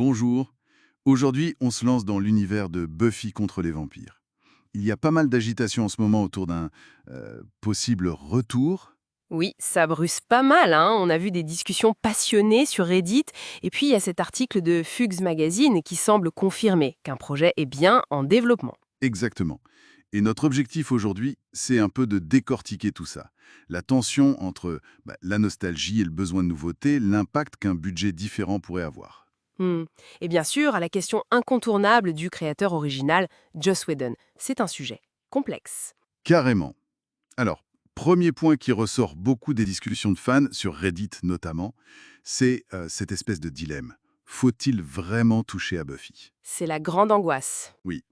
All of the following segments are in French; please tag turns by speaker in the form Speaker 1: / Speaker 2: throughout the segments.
Speaker 1: Bonjour. Aujourd'hui, on se lance dans l'univers de Buffy contre les vampires. Il y a pas mal d'agitation en ce moment autour d'un possible retour.
Speaker 2: Oui, ça brusse pas mal, hein. On a vu des discussions passionnées sur Reddit, et puis il y a cet article de Fugs Magazine qui semble confirmer qu'un projet est bien en développement.
Speaker 1: Exactement. Et notre objectif aujourd'hui, c'est un peu de décortiquer tout ça. La tension entre la nostalgie et le besoin de nouveauté, l'impact qu'un budget différent pourrait avoir.
Speaker 2: Hmm. Et bien sûr, à la question incontournable du créateur original, Joss Whedon. C'est un sujet complexe.
Speaker 1: Carrément. Alors, premier point qui ressort beaucoup des discussions de fans, sur Reddit notamment, c'est cette espèce de dilemme. Faut-il vraiment toucher à Buffy?
Speaker 2: C'est la grande angoisse.
Speaker 1: Oui.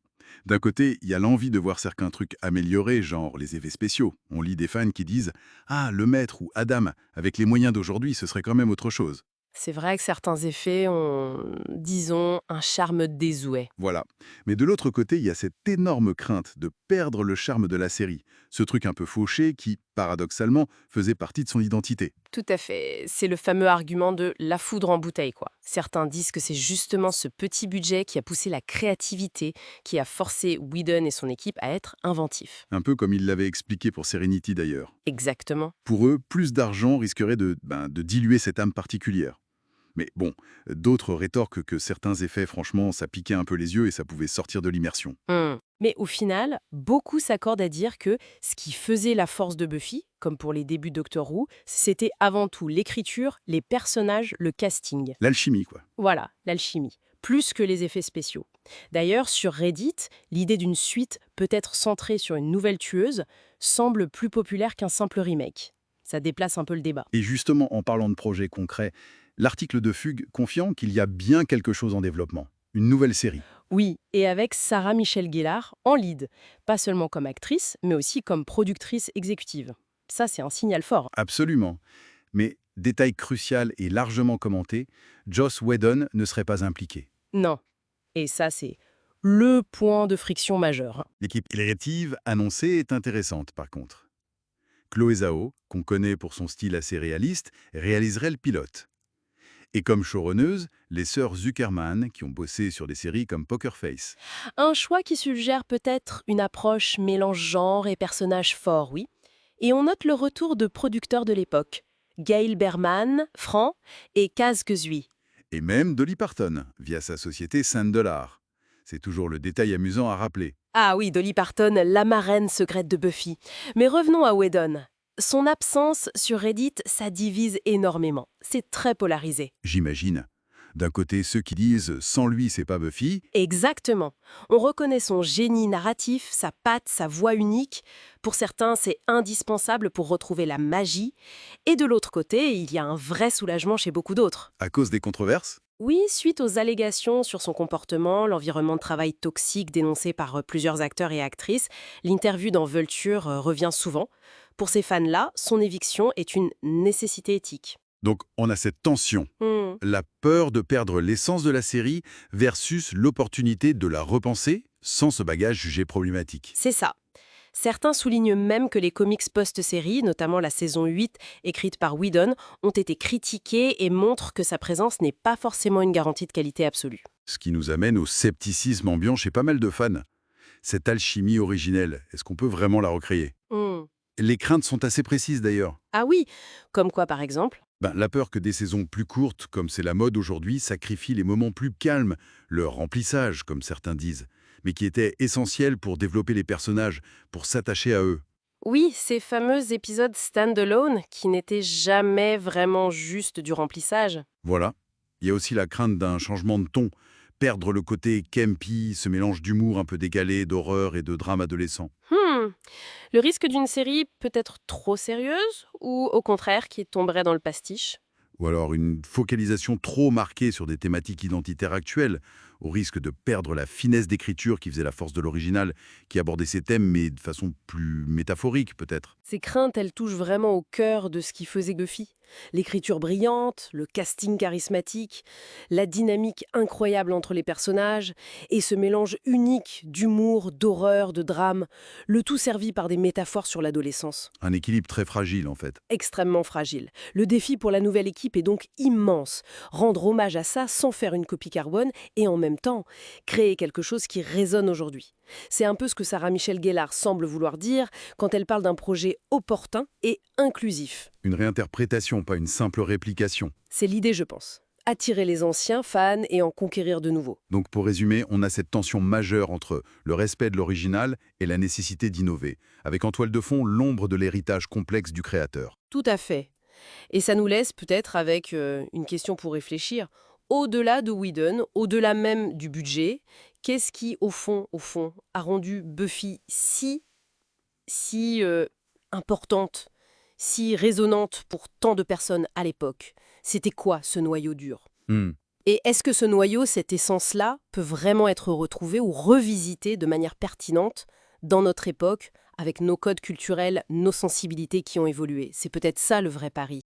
Speaker 1: D'un côté, il y a l'envie de voir certains trucs améliorés, genre les effets spéciaux. On lit des fans qui disent «Ah, le maître» ou «Adam, avec les moyens d'aujourd'hui, ce serait quand même autre chose».
Speaker 2: C'est vrai que certains effets ont, disons, un charme désuet.
Speaker 1: Voilà. Mais de l'autre côté, il y a cette énorme crainte de perdre le charme de la série. Ce truc un peu fauché qui, paradoxalement, faisait partie de son identité.
Speaker 2: Tout à fait. C'est le fameux argument de la foudre en bouteille, quoi. Certains disent que c'est justement ce petit budget qui a poussé la créativité, qui a forcé Whedon et son équipe à être inventifs.
Speaker 1: Un peu comme il l'avait expliqué pour Serenity d'ailleurs.
Speaker 2: Exactement.
Speaker 1: Pour eux, plus d'argent risquerait de diluer cette âme particulière. Mais bon, d'autres rétorquent que certains effets, franchement, ça piquait un peu les yeux et ça pouvait sortir de l'immersion.
Speaker 2: Mais au final, beaucoup s'accordent à dire que ce qui faisait la force de Buffy, comme pour les débuts de Doctor Who, c'était avant tout l'écriture, les personnages, le casting.
Speaker 1: L'alchimie, quoi.
Speaker 2: Voilà, l'alchimie, plus que les effets spéciaux. D'ailleurs, sur Reddit, l'idée d'une suite peut-être centrée sur une nouvelle tueuse semble plus populaire qu'un simple remake. Ça déplace un peu le débat.
Speaker 1: Et justement, en parlant de projets concrets, l'article de Fugue confiant qu'il y a bien quelque chose en développement. Une nouvelle série.
Speaker 2: Oui, et avec Sarah Michelle Gellar en lead, pas seulement comme actrice, mais aussi comme productrice exécutive. Ça, c'est un signal fort.
Speaker 1: Absolument. Mais, détail crucial et largement commenté, Joss Whedon ne serait pas impliqué.
Speaker 2: Non. Et ça, c'est le point de friction majeur.
Speaker 1: L'équipe créative annoncée est intéressante, par contre. Chloé Zhao, qu'on connaît pour son style assez réaliste, réaliserait le pilote. Et comme showrunneuse, les sœurs Zuckerman, qui ont bossé sur des séries comme Poker Face.
Speaker 2: Un choix qui suggère peut-être une approche mélange genre et personnages forts, oui. Et on note le retour de producteurs de l'époque. Gail Berman, Fran et Kaz Kezui.
Speaker 1: Et même Dolly Parton, via sa société Saint-Dollar. C'est toujours le détail amusant à rappeler.
Speaker 2: Ah oui, Dolly Parton, la marraine secrète de Buffy. Mais revenons à Whedon. Son absence sur Reddit, ça divise énormément. C'est très polarisé.
Speaker 1: J'imagine. D'un côté, ceux qui disent «sans lui, c'est pas Buffy»,
Speaker 2: Exactement. On reconnaît son génie narratif, sa patte, sa voix unique. Pour certains, c'est indispensable pour retrouver la magie. Et de l'autre côté, il y a un vrai soulagement chez beaucoup d'autres.
Speaker 1: à cause des controverses.
Speaker 2: Oui, suite aux allégations sur son comportement, l'environnement de travail toxique dénoncé par plusieurs acteurs et actrices, l'interview dans Vulture revient souvent. Pour ces fans-là, son éviction est une nécessité éthique.
Speaker 1: Donc on a cette tension,
Speaker 2: Hmm,
Speaker 1: la peur de perdre l'essence de la série versus l'opportunité de la repenser sans ce bagage jugé problématique.
Speaker 2: c'est ça. Certains soulignent même que les comics post-série, notamment la saison 8 écrite par Whedon, ont été critiqués et montrent que sa présence n'est pas forcément une garantie de qualité absolue.
Speaker 1: Ce qui nous amène au scepticisme ambiant chez pas mal de fans. Cette alchimie originelle, est-ce qu'on peut vraiment la recréer?
Speaker 2: Hmm.
Speaker 1: Les craintes sont assez précises d'ailleurs.
Speaker 2: Ah oui, comme quoi par exemple?
Speaker 1: La peur que des saisons plus courtes, comme c'est la mode aujourd'hui, sacrifient les moments plus calmes, leur remplissage, comme certains disent, mais qui étaient essentiels pour développer les personnages, pour s'attacher à eux.
Speaker 2: Oui, ces fameux épisodes stand-alone qui n'étaient jamais vraiment juste du remplissage.
Speaker 1: Voilà. Il y a aussi la crainte d'un changement de ton, perdre le côté campy, ce mélange d'humour un peu décalé, d'horreur et de drame adolescent.
Speaker 2: Hmm. Le risque d'une série peut-être trop sérieuse ou au contraire qui tomberait dans le pastiche?
Speaker 1: Ou alors une focalisation trop marquée sur des thématiques identitaires actuelles, au risque de perdre la finesse d'écriture qui faisait la force de l'original, qui abordait ces thèmes, mais de façon plus métaphorique peut-être.
Speaker 2: Ces craintes, elles touchent vraiment au cœur de ce qui faisait Buffy. L'écriture brillante, le casting charismatique, la dynamique incroyable entre les personnages et ce mélange unique d'humour, d'horreur, de drame, le tout servi par des métaphores sur l'adolescence.
Speaker 1: Un équilibre très fragile, en fait.
Speaker 2: Extrêmement fragile. Le défi pour la nouvelle équipe est donc immense. Rendre hommage à ça sans faire une copie carbone et en même temps créer quelque chose qui résonne aujourd'hui. C'est un peu ce que Sarah Michelle Gellar semble vouloir dire quand elle parle d'un projet opportun et inclusif.
Speaker 1: Une réinterprétation, pas une simple réplication.
Speaker 2: C'est l'idée, je pense. Attirer les anciens fans et en conquérir de nouveaux.
Speaker 1: Donc pour résumer, on a cette tension majeure entre le respect de l'original et la nécessité d'innover, avec en toile de fond l'ombre de l'héritage complexe du créateur.
Speaker 2: Tout à fait. Et ça nous laisse peut-être avec une question pour réfléchir. Au-delà de Whedon, au-delà même du budget, qu'est-ce qui, au fond, a rendu Buffy si importante, si résonante pour tant de personnes à l'époque? C'était quoi ce noyau dur?
Speaker 1: Hmm.
Speaker 2: Et est-ce que ce noyau, cette essence-là, peut vraiment être retrouvé ou revisité de manière pertinente dans notre époque, avec nos codes culturels, nos sensibilités qui ont évolué? C'est peut-être ça le vrai pari.